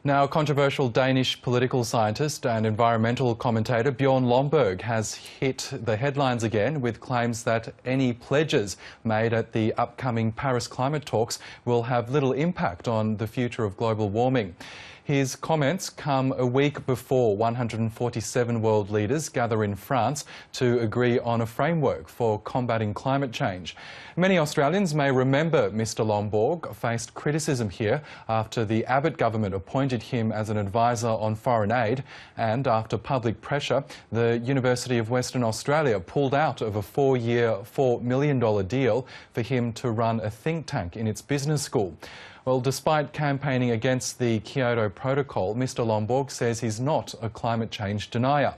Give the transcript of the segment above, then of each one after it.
Now, controversial Danish political scientist and environmental commentator Bjorn Lomborg has hit the headlines again with claims that any pledges made at the upcoming Paris climate talks will have little impact on the future of global warming. His comments come a week before 147 world leaders gather in France to agree on a framework for combating climate change. Many Australians may remember Mr Lomborg faced criticism here after the Abbott government appointed him as an advisor on foreign aid, and after public pressure, the University of Western Australia pulled out of a 4-year, $4 million deal for him to run a think tank in its business school. Well, despite campaigning against the Kyoto Protocol, Mr Lomborg says he's not a climate change denier.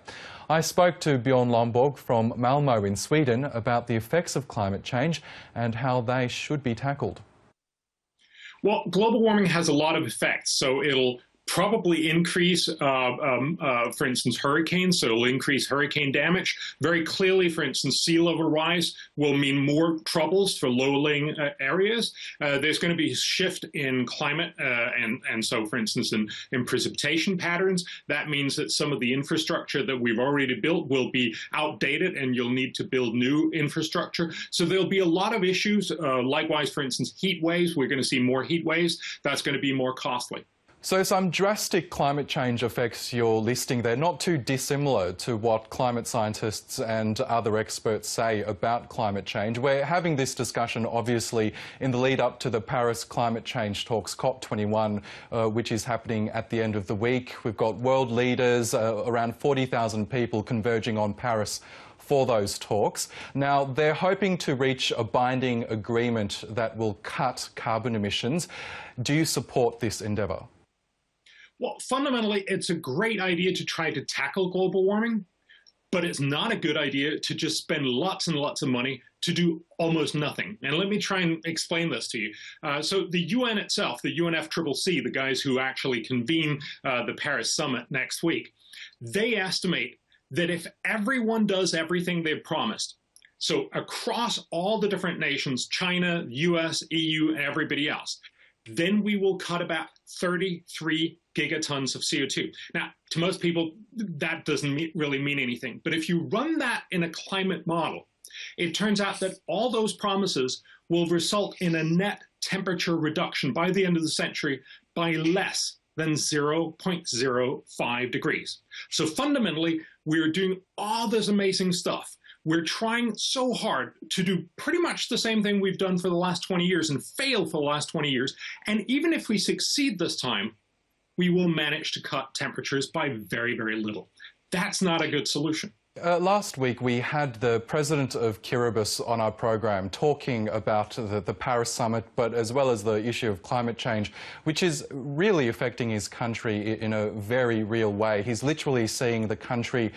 I spoke to Bjorn Lomborg from Malmö in Sweden about the effects of climate change and how they should be tackled. Well, global warming has a lot of effects, so it'll probably increase, for instance, hurricanes, so it'll increase hurricane damage. Very clearly, for instance, sea level rise will mean more troubles for low-lying areas. There's going to be a shift in climate, and so, for instance, in precipitation patterns. That means that some of the infrastructure that we've already built will be outdated, and you'll need to build new infrastructure. So there'll be a lot of issues. Likewise, for instance, heat waves. We're going to see more heat waves. That's going to be more costly. So some drastic climate change effects you're listing there, not too dissimilar to what climate scientists and other experts say about climate change. We're having this discussion, obviously, in the lead up to the Paris climate change talks, COP21, which is happening at the end of the week. We've got world leaders, around 40,000 people converging on Paris for those talks. Now, they're hoping to reach a binding agreement that will cut carbon emissions. Do you support this endeavour? Well, fundamentally, it's a great idea to try to tackle global warming, but it's not a good idea to just spend lots and lots of money to do almost nothing. And let me try and explain this to you. So the UN itself, the UNFCCC, the guys who actually convene the Paris summit next week, they estimate that if everyone does everything they've promised, so across all the different nations, China, US, EU, and everybody else, then we will cut about 33 gigatons of CO2. Now, to most people, that doesn't really mean anything. But if you run that in a climate model, it turns out that all those promises will result in a net temperature reduction by the end of the century by less than 0.05 degrees. So fundamentally, we're doing all this amazing stuff. We're trying so hard to do pretty much the same thing we've done for the last 20 years and failed for the last 20 years. And even if we succeed this time, we will manage to cut temperatures by very, very little. That's not a good solution. Last week we had the president of THEIRabc on our program talking about the Paris summit, but as well as the issue of climate change, which is really affecting his country in a very real way. He's literally seeing the country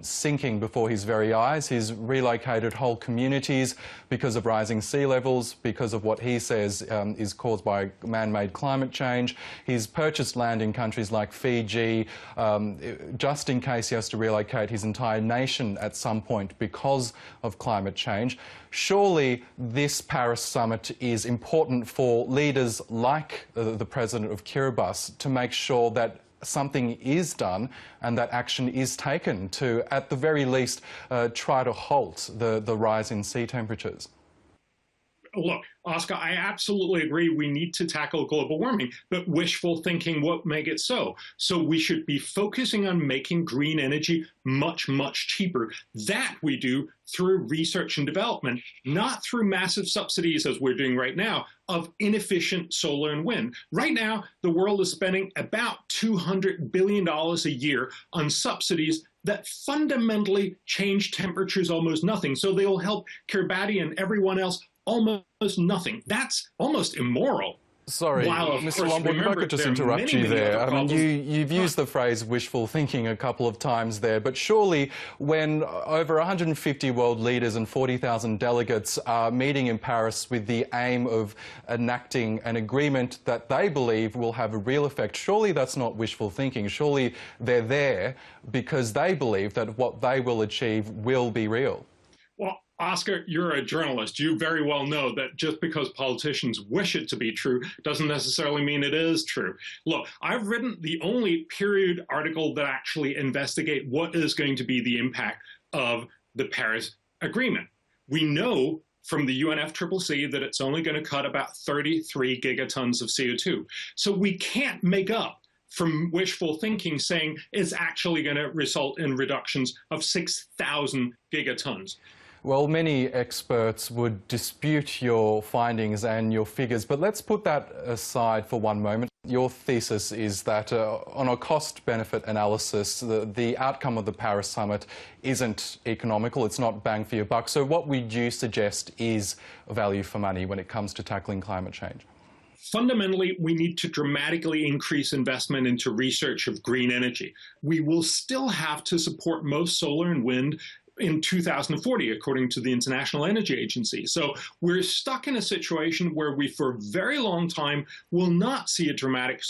sinking before his very eyes. He's relocated whole communities because of rising sea levels, because of what he says is caused by man-made climate change. He's purchased land in countries like Fiji just in case he has to relocate his entire nation at some point because of climate change. Surely this Paris summit is important for leaders like the president of THEIRabc to make sure that something is done and that action is taken to, at the very least, try to halt the rise in sea temperatures. Look, Oscar, I absolutely agree we need to tackle global warming, but wishful thinking won't make it so. So we should be focusing on making green energy much, much cheaper. That we do through research and development, not through massive subsidies, as we're doing right now, of inefficient solar and wind. Right now, the world is spending about $200 billion a year on subsidies that fundamentally change temperatures almost nothing. So they will help Kiribati and everyone else almost nothing. That's almost immoral. Sorry, Mr Lomborg, if I could just interrupt you there. I mean, you've used the phrase wishful thinking a couple of times there, but surely when over 150 world leaders and 40,000 delegates are meeting in Paris with the aim of enacting an agreement that they believe will have a real effect, surely that's not wishful thinking. Surely they're there because they believe that what they will achieve will be real. Well, Oscar, you're a journalist. You very well know that just because politicians wish it to be true doesn't necessarily mean it is true. Look, I've written the only period article that actually investigate what is going to be the impact of the Paris Agreement. We know from the UNFCCC that it's only going to cut about 33 gigatons of CO2. So we can't make up from wishful thinking saying it's actually going to result in reductions of 6,000 gigatons. Well, many experts would dispute your findings and your figures, but let's put that aside for one moment. Your thesis is that on a cost-benefit analysis, the outcome of the Paris summit isn't economical, it's not bang for your buck. So what would you suggest is value for money when it comes to tackling climate change? Fundamentally, we need to dramatically increase investment into research of green energy. We will still have to support most solar and wind in 2040, according to the International Energy Agency. So we're stuck in a situation where we, for a very long time, will not see a dramatic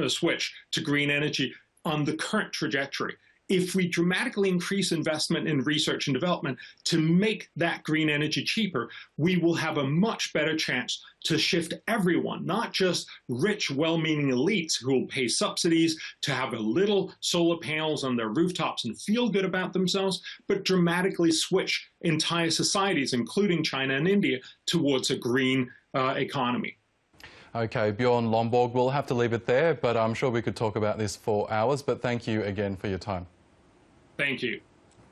switch to green energy on the current trajectory. If we dramatically increase investment in research and development to make that green energy cheaper, we will have a much better chance to shift everyone, not just rich, well-meaning elites who will pay subsidies to have a little solar panels on their rooftops and feel good about themselves, but dramatically switch entire societies, including China and India, towards a green economy. Okay, Bjorn Lomborg, we'll have to leave it there, but I'm sure we could talk about this for hours, but thank you again for your time. Thank you.